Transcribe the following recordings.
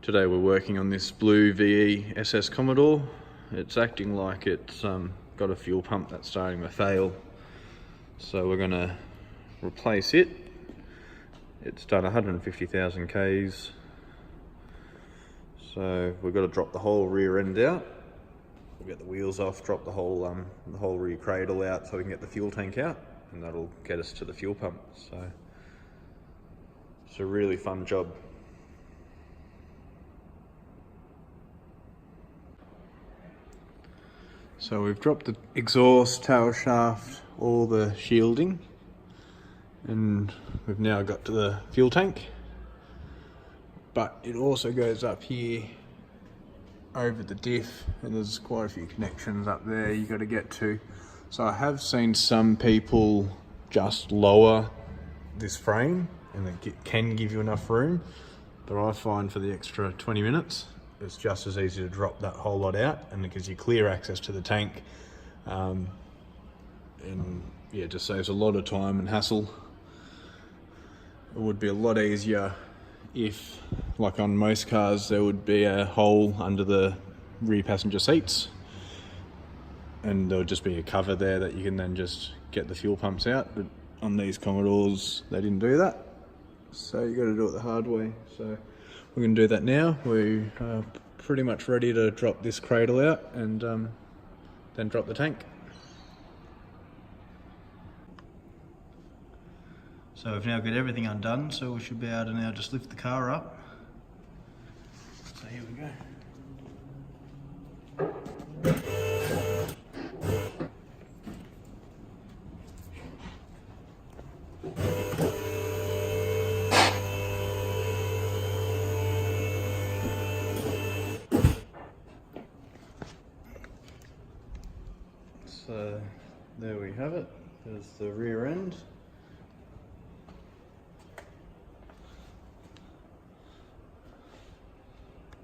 Today we're working on this blue VE Commodore. It's acting like it's got a fuel pump that's starting to fail. So we're going to replace it. It's done 150,000 Ks. So we've got to drop the whole rear end out. We'll get the wheels off, drop the whole rear cradle out so we can get the fuel tank out, and that'll get us to the fuel pump. So it's a really fun job. So we've dropped the exhaust, tail shaft, all the shielding, and we've now got to the fuel tank. But it also goes up here over the diff, and there's quite a few connections up there you got to get to. So I have seen some people just lower this frame, and it can give you enough room, but I find for the extra 20 minutes it's just as easy to drop that whole lot out, and it gives you clear access to the tank, and yeah, it just saves a lot of time and hassle. It would be a lot easier if, like on most cars, there would be a hole under the rear passenger seats, and there would just be a cover there that you can then just get the fuel pumps out. But on these Commodores, they didn't do that, so you got to do it the hard way. So we're going to do that now. We are pretty much ready to drop this cradle out and then drop the tank. So we've now got everything undone, so we should be able to now just lift the car up. So here we go. So there we have it. There's the rear end.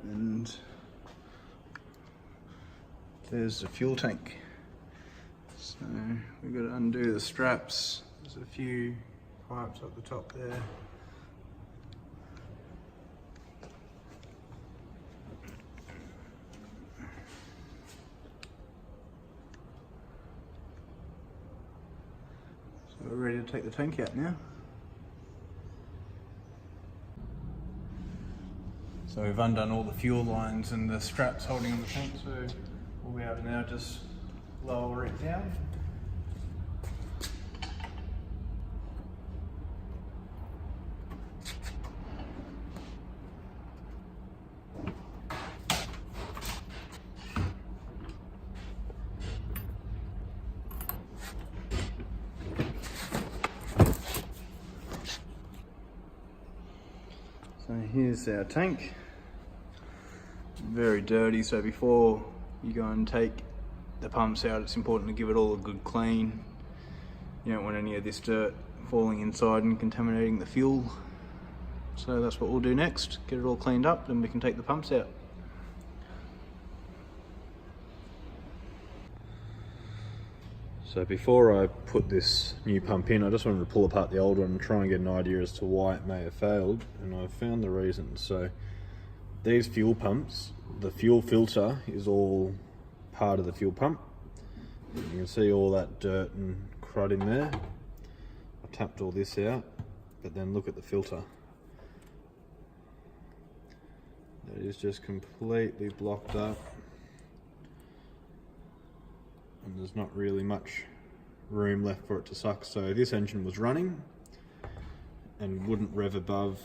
And there's the fuel tank. So we've got to undo the straps. There's a few pipes up the top there. So we're ready to take the tank out now. So we've undone all the fuel lines and the straps holding on the tank, so we'll be able to now just lower it down. So here's our tank. Very dirty, so before you go and take the pumps out, it's important to give it all a good clean. You don't want any of this dirt falling inside and contaminating the fuel. So that's what we'll do next, get it all cleaned up, then we can take the pumps out. So before I put this new pump in, I just wanted to pull apart the old one and try and get an idea as to why it may have failed, and I've found the reason. So these fuel pumps, the fuel filter is all part of the fuel pump. You can see all that dirt and crud in there. I tapped all this out, but then look at the filter. That is just completely blocked up, and there's not really much room left for it to suck. So this engine was running and wouldn't rev above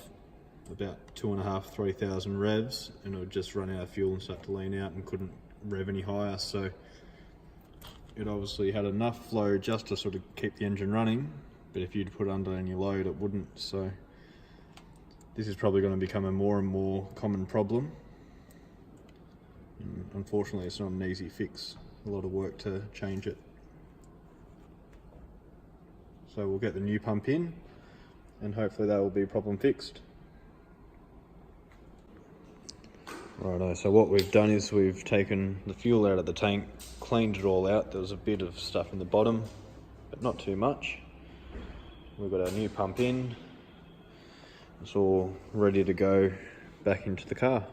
about 2,500–3,000 revs, and it would just run out of fuel and start to lean out and couldn't rev any higher. So it obviously had enough flow just to sort of keep the engine running, but if you'd put it under any load it wouldn't. So this is probably going to become a more and more common problem, and unfortunately it's not an easy fix. A lot of work to change it. So we'll get the new pump in, and hopefully that will be problem fixed. Righto, so what we've done is we've taken the fuel out of the tank, cleaned it all out. There was a bit of stuff in the bottom, but not too much. We've got our new pump in. It's all ready to go back into the car.